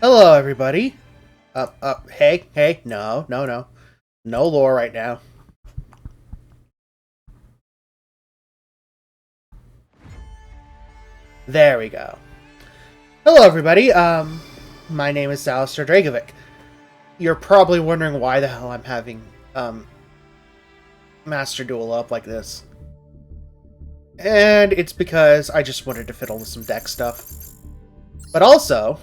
Hello, everybody. Hey, no. No lore right now. There we go. Hello, everybody. My name is Alistair Dragovic. You're probably wondering why the hell I'm having, Master Duel up like this. And it's because I just wanted to fiddle with some deck stuff. But also,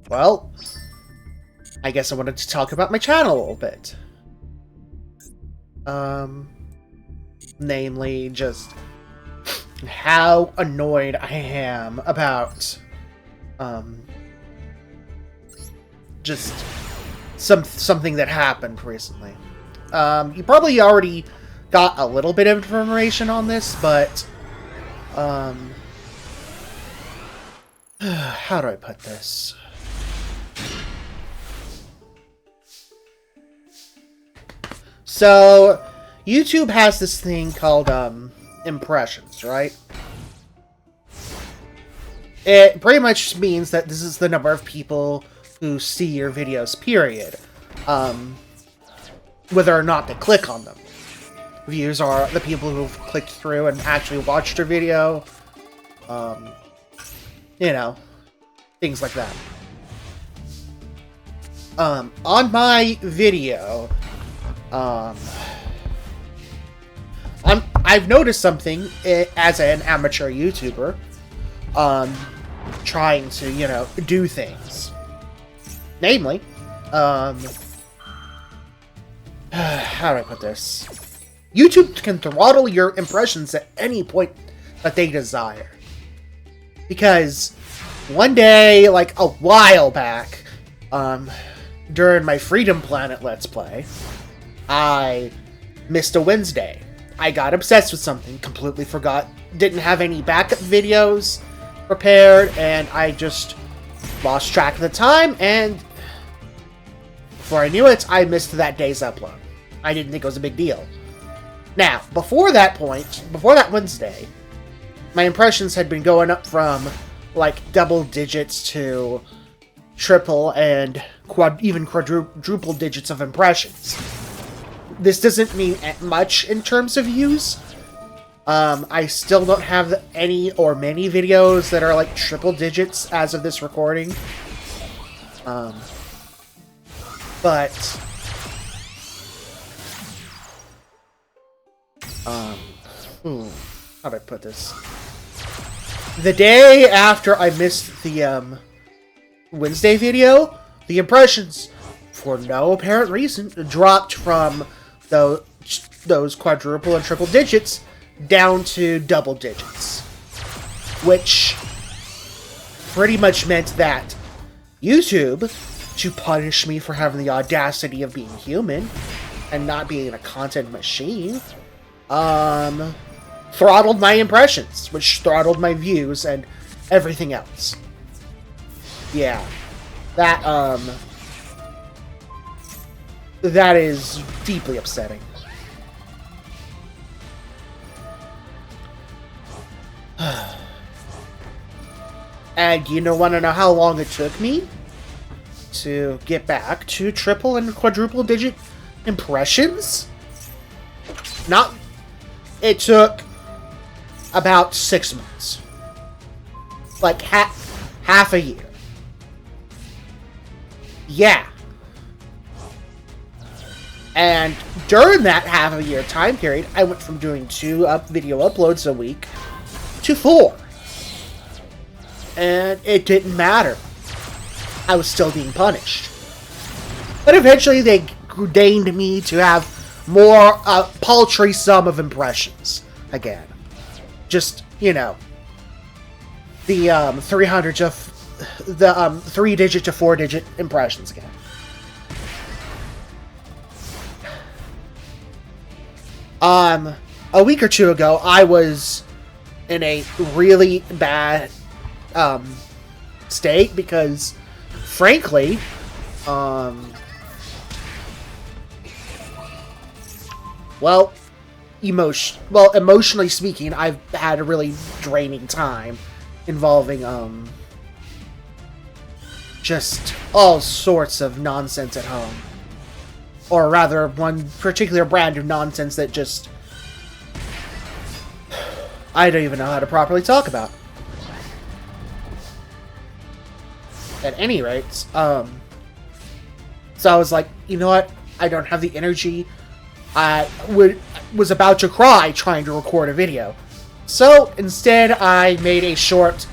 well, I guess I wanted to talk about my channel a little bit. Namely, just how annoyed I am about, just something that happened recently. You probably already got a little bit of information on this, but, how do I put this? So, YouTube has this thing called, impressions, right? It pretty much means that this is the number of people who see your videos, period. Whether or not they click on them. Views are the people who've clicked through and actually watched your video. You know, things like that. On my video, I've noticed something as an amateur YouTuber, trying to, you know, do things. Namely, how do I put this? YouTube can throttle your impressions at any point that they desire. Because one day, like a while back, during my Freedom Planet Let's Play, I missed a Wednesday. I got obsessed with something, completely forgot, didn't have any backup videos prepared, and I just lost track of the time, and before I knew it, I missed that day's upload. I didn't think it was a big deal. Now, before that point, before that Wednesday, my impressions had been going up from, like, double digits to triple and even quadruple digits of impressions. This doesn't mean much in terms of views. I still don't have any or many videos that are like triple digits as of this recording. But how do I put this? The day after I missed the Wednesday video, the impressions, for no apparent reason, dropped from those quadruple and triple digits down to double digits. Which pretty much meant that YouTube, to punish me for having the audacity of being human and not being a content machine, throttled my impressions, which throttled my views and everything else. Yeah. That is deeply upsetting. And you want to know how long it took me to get back to triple and quadruple digit impressions? It took about 6 months. Like half a year. Yeah. And during that half a year time period, I went from doing 2 video uploads a week to 4. And it didn't matter. I was still being punished. But eventually they deigned me to have more paltry sum of impressions again. Just, you know, the 300 to the 3-digit to 4-digit impressions again. A week or two ago, I was in a really bad state because, frankly, well, emotionally speaking, I've had a really draining time involving, just all sorts of nonsense at home. Or rather, one particular brand of nonsense that just... I don't even know how to properly talk about. At any rate, so I was like, you know what? I don't have the energy. I was about to cry trying to record a video. So, instead, I made a short...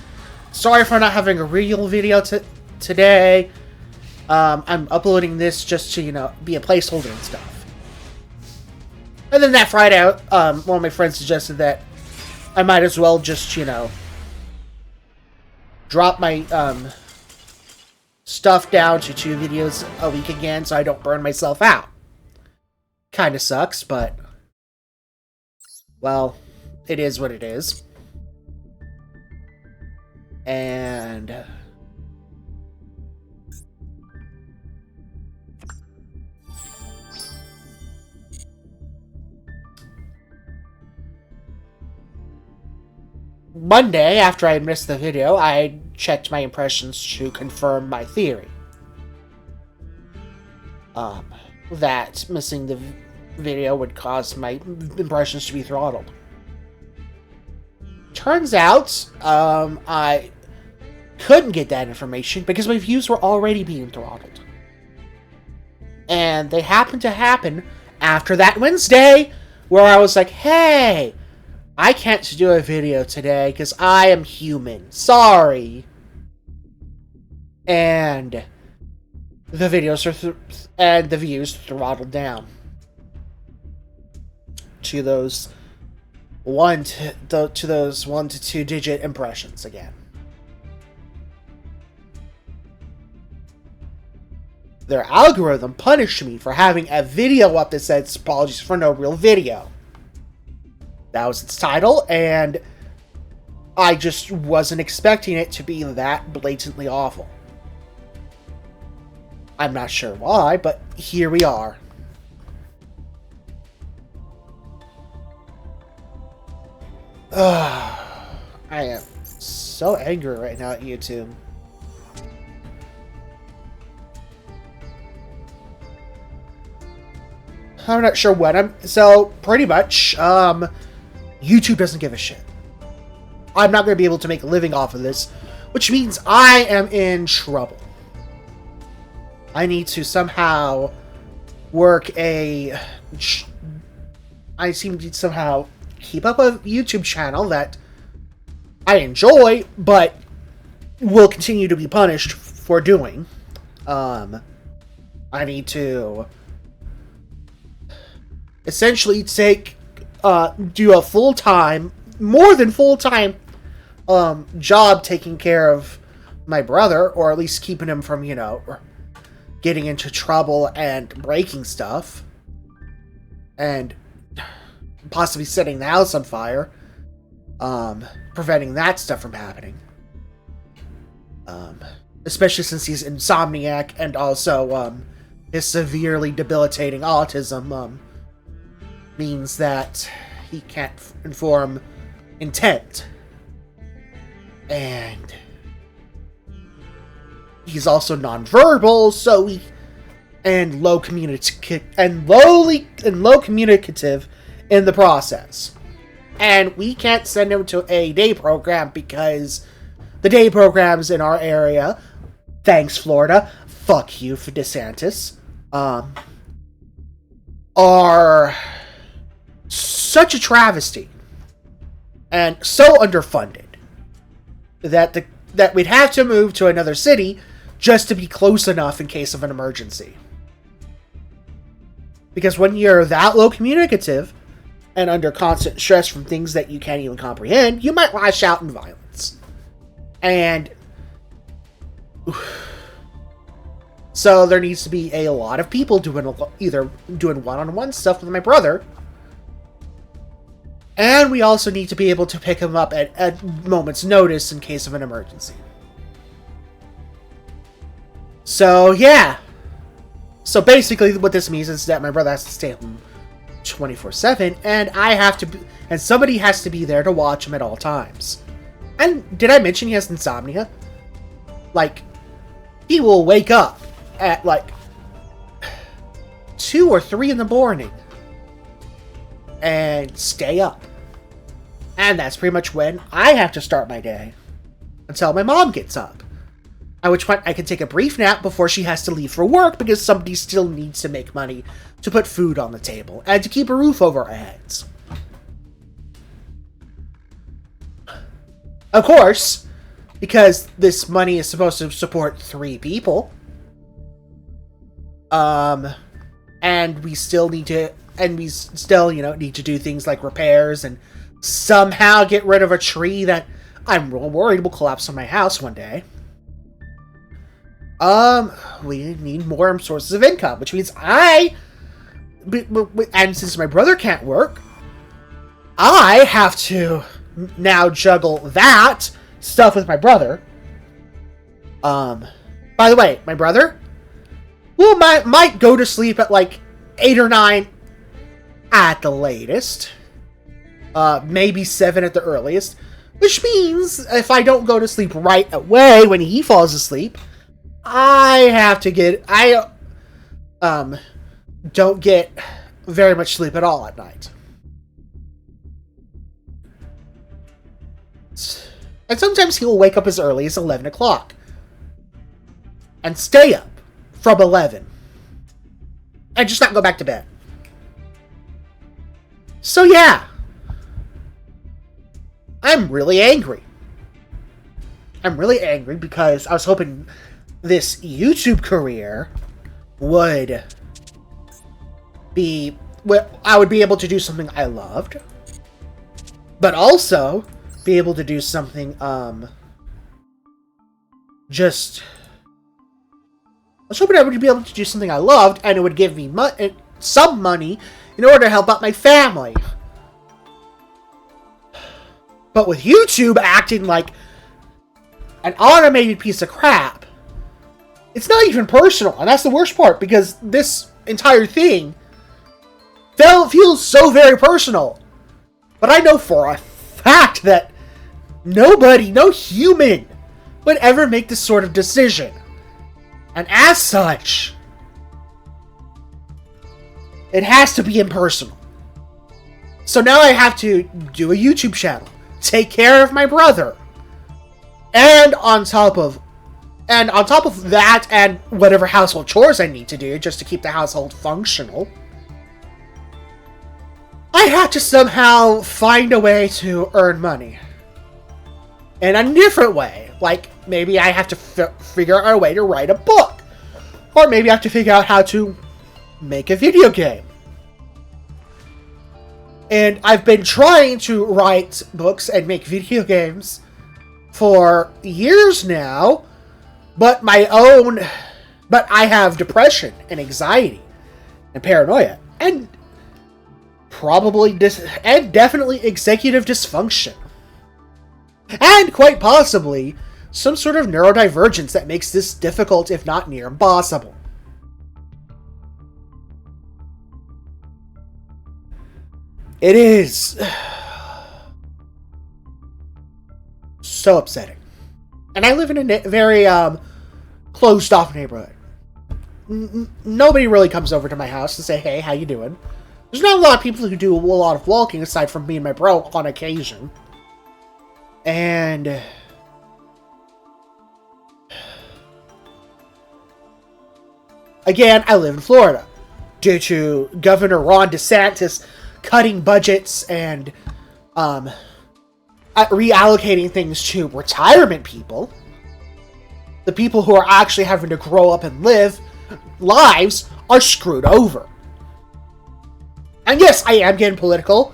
Sorry for not having a real video today. I'm uploading this just to, you know, be a placeholder and stuff. And then that Friday, one of my friends suggested that I might as well just, you know, drop my, stuff down to 2 videos a week again so I don't burn myself out. Kinda sucks, but... well, it is what it is. And... Monday, after I missed the video, I checked my impressions to confirm my theory. That missing the video would cause my impressions to be throttled. Turns out, I couldn't get that information because my views were already being throttled. And they happened to happen after that Wednesday, where I was like, hey... I can't do a video today because I am human. Sorry. And the videos are and the views throttled down to those 1 to 2 digit impressions again. Their algorithm punished me for having a video up that said apologies for no real video. That was its title, and I just wasn't expecting it to be that blatantly awful. I'm not sure why, but here we are. I am so angry right now at YouTube. I'm not sure what so, pretty much, YouTube doesn't give a shit. I'm not going to be able to make a living off of this, which means I am in trouble. I need to somehow I seem to somehow keep up a YouTube channel that I enjoy, but will continue to be punished for doing. I need to essentially do a full-time, more than full-time, job taking care of my brother, or at least keeping him from, you know, getting into trouble and breaking stuff, and possibly setting the house on fire, preventing that stuff from happening. Especially since he's insomniac, and also, his severely debilitating autism, means that he can't inform intent. And he's also nonverbal, so and low communicative in the process. And we can't send him to a day program because the day programs in our area, thanks Florida, fuck you for DeSantis, are such a travesty and so underfunded that we'd have to move to another city just to be close enough in case of an emergency. Because when you're that low communicative and under constant stress from things that you can't even comprehend, you might lash out in violence. And so there needs to be a lot of people either doing one-on-one stuff with my brother, and we also need to be able to pick him up at moment's notice in case of an emergency. So, yeah. So basically what this means is that my brother has to stay home 24/7, and and somebody has to be there to watch him at all times. And did I mention he has insomnia? Like, he will wake up at like 2 or 3 in the morning and stay up. And that's pretty much when I have to start my day until my mom gets up. At which point I can take a brief nap before she has to leave for work because somebody still needs to make money to put food on the table and to keep a roof over our heads. Of course, because this money is supposed to support 3 people, and we still need to, need to do things like repairs and somehow get rid of a tree that I'm real worried will collapse on my house one day. We need more sources of income, which means and since my brother can't work, I have to now juggle that stuff with my brother. By the way, my brother might go to sleep at like 8 or 9 at the latest. Maybe 7 at the earliest. Which means if I don't go to sleep right away when he falls asleep, I don't get very much sleep at all at night. And sometimes he will wake up as early as 11 o'clock. And stay up from 11. And just not go back to bed. So yeah. I'm really angry. I'm really angry because I was hoping this YouTube career would be... I would be able to do something I loved. But also be able to do something, I was hoping I would be able to do something I loved, and it would give me some money in order to help out my family. But with YouTube acting like an automated piece of crap, it's not even personal, and that's the worst part, because this entire thing feels so very personal. But I know for a fact that no human would ever make this sort of decision. And as such, it has to be impersonal. So now I have to do a YouTube channel, take care of my brother, and on top of that, and whatever household chores I need to do just to keep the household functional, I have to somehow find a way to earn money. In a different way. Like, maybe I have to figure out a way to write a book. Or maybe I have to figure out how to make a video game. And I've been trying to write books and make video games for years now. But I have depression and anxiety and paranoia. And definitely executive dysfunction. And quite possibly some sort of neurodivergence that makes this difficult, if not near impossible. It is so upsetting. And I live in a very closed-off neighborhood. Nobody really comes over to my house to say, hey, how you doing? There's not a lot of people who do a lot of walking aside from me and my bro on occasion. And again, I live in Florida. Due to Governor Ron DeSantis cutting budgets and reallocating things to retirement people, the people who are actually having to grow up and live lives are screwed over. And yes, I am getting political.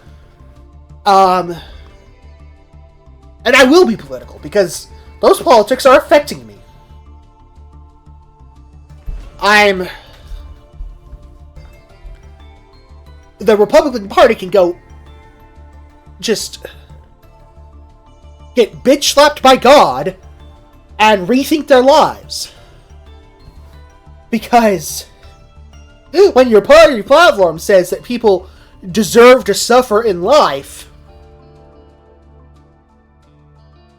And I will be political, because those politics are affecting me. The Republican Party can go just get bitch slapped by God and rethink their lives. Because when your party platform says that people deserve to suffer in life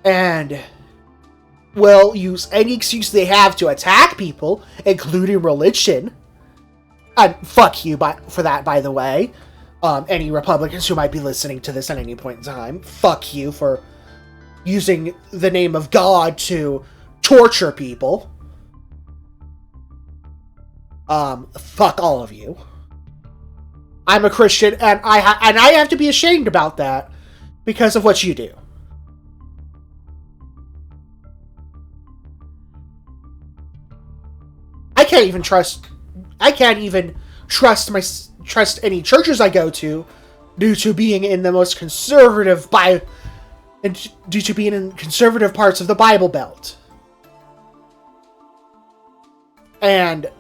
and will use any excuse they have to attack people, including religion. And fuck you for that, by the way. Any Republicans who might be listening to this at any point in time, fuck you for using the name of God to torture people. Fuck all of you. I'm a Christian, and I have to be ashamed about that because of what you do. I can't even trust any churches I go to due to being in the most conservative due to being in conservative parts of the Bible Belt. And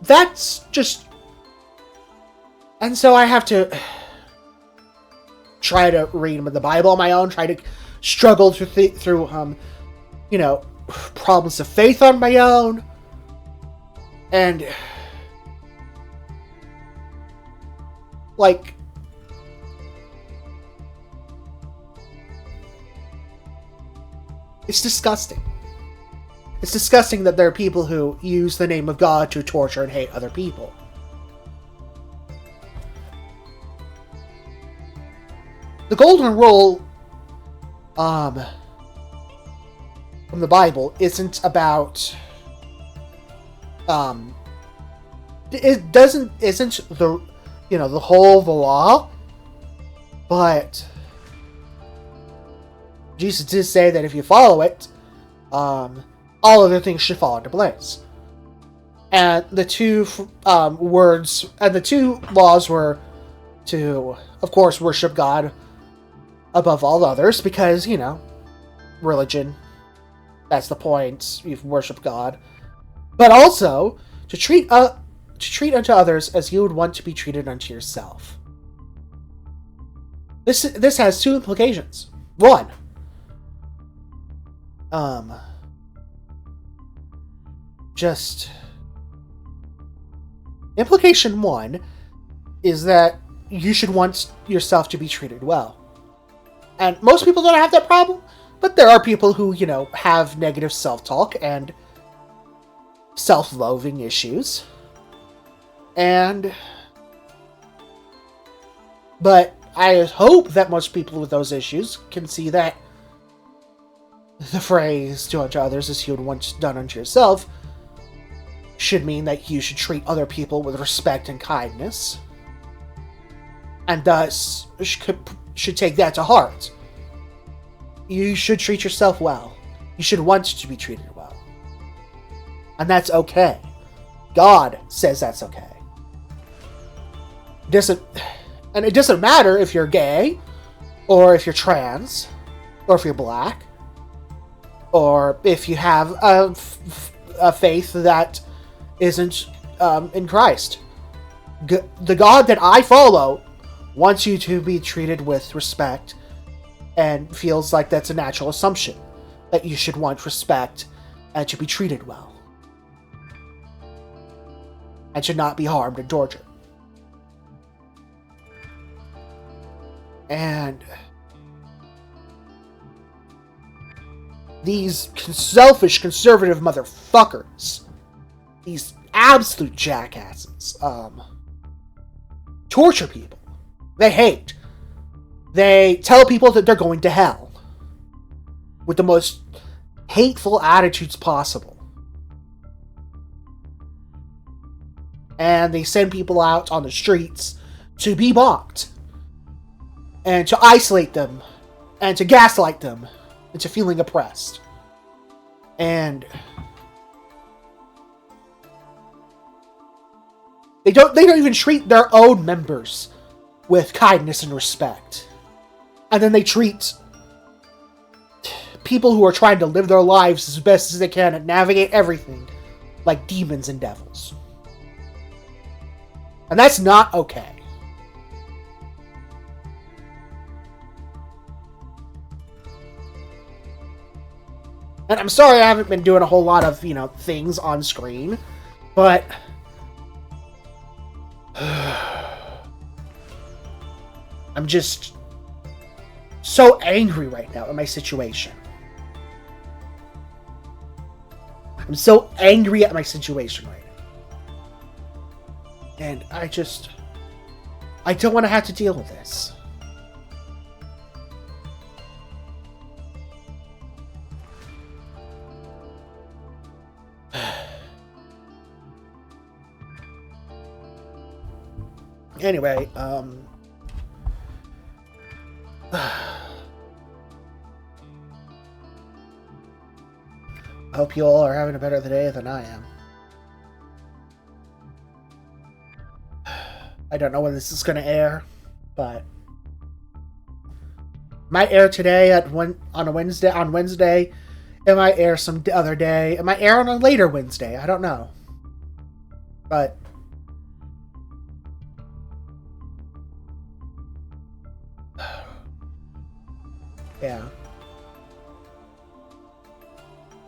that's just... And so I have to try to read the Bible on my own, try to struggle through problems of faith on my own. And like, it's disgusting. It's disgusting that there are people who use the name of God to torture and hate other people. The golden rule from the Bible isn't about isn't the whole of the law, but Jesus did say that if you follow it, all other things should fall into place. And the two words and the two laws were to, of course, worship God above all others, because religion, that's the point. You worship God, but also to treat unto others as you would want to be treated unto yourself. This has two implications. One, implication one is that you should want yourself to be treated well. And most people don't have that problem, but there are people who, have negative self-talk and self-loathing issues. But I hope that most people with those issues can see that the phrase, do unto others as you would want done unto yourself, should mean that you should treat other people with respect and kindness, and thus should take that to heart. You should treat yourself well. You should want to be treated well. And that's okay. God says that's okay. It doesn't matter if you're gay, or if you're trans, or if you're black, or if you have a faith that isn't in Christ. The God that I follow wants you to be treated with respect, and feels like that's a natural assumption, that you should want respect and to be treated well, and should not be harmed and tortured. And these selfish, conservative motherfuckers, these absolute jackasses, torture people. They hate. They tell people that they're going to hell with the most hateful attitudes possible. And they send people out on the streets to be mocked, and to isolate them, and to gaslight them into feeling oppressed. And they don't even treat their own members with kindness and respect. And then they treat people who are trying to live their lives as best as they can and navigate everything like demons and devils. And that's not okay. And I'm sorry I haven't been doing a whole lot of, things on screen, but I'm just so angry right now at my situation. I'm so angry at my situation right now. And I don't want to have to deal with this. Anyway, I hope you all are having a better day than I am. I don't know when this is going to air, but might air today on Wednesday. It might air some other day. It might air on a later Wednesday. I don't know. But yeah.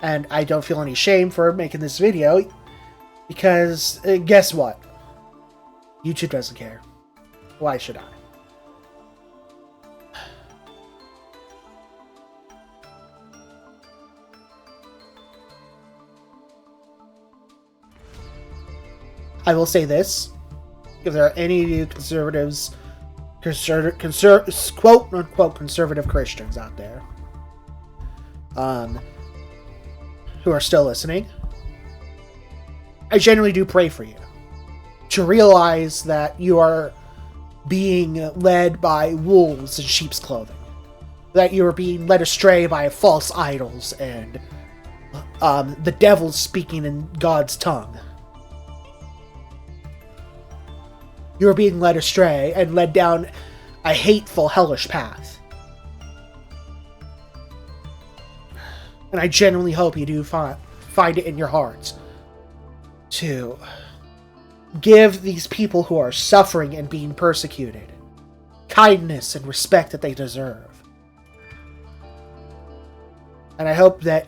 And I don't feel any shame for making this video, because guess what? YouTube doesn't care. Why should I? I will say this: if there are any of you conservatives, quote unquote conservative Christians out there, who are still listening, I genuinely do pray for you to realize that you are being led by wolves in sheep's clothing, that you are being led astray by false idols and the devil speaking in God's tongue. You are being led astray and led down a hateful, hellish path. And I genuinely hope you do find it in your hearts to give these people who are suffering and being persecuted kindness and respect that they deserve. And I hope that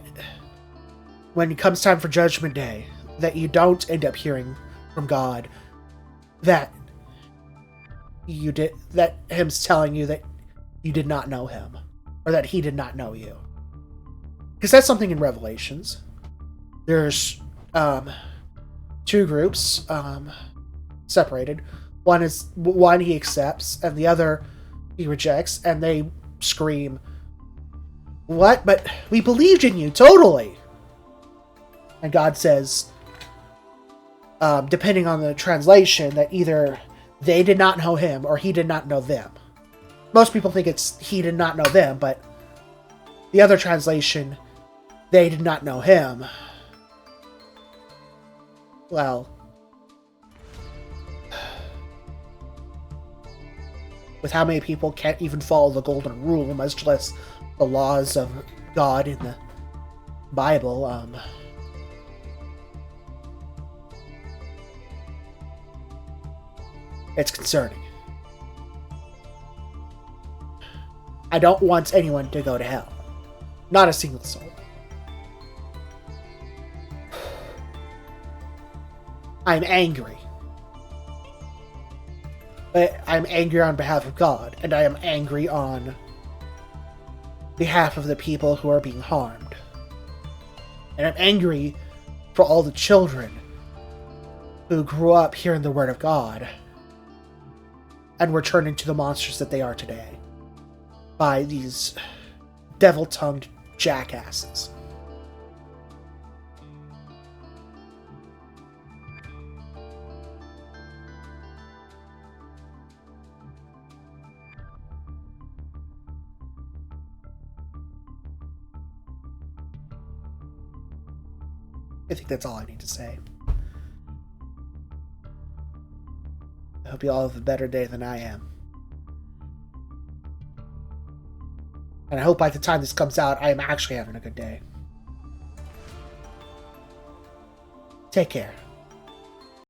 when it comes time for Judgment Day, that you don't end up hearing from God that him's telling you that you did not know him, or that he did not know you. Because that's something in Revelations. There's two groups separated. One he accepts, and the other he rejects, and they scream, "What? But we believed in you, totally!" And God says, depending on the translation, that either they did not know him or he did not know them. Most people think it's he did not know them, but the other translation, they did not know him. Well, with how many people can't even follow the golden rule, much less the laws of God in the Bible, it's concerning. I don't want anyone to go to hell. Not a single soul. I'm angry. But I'm angry on behalf of God, and I am angry on behalf of the people who are being harmed. And I'm angry for all the children who grew up hearing the word of God and were turned into the monsters that they are today by these devil-tongued jackasses. I think that's all I need to say. I hope you all have a better day than I am. And I hope by the time this comes out, I am actually having a good day. Take care.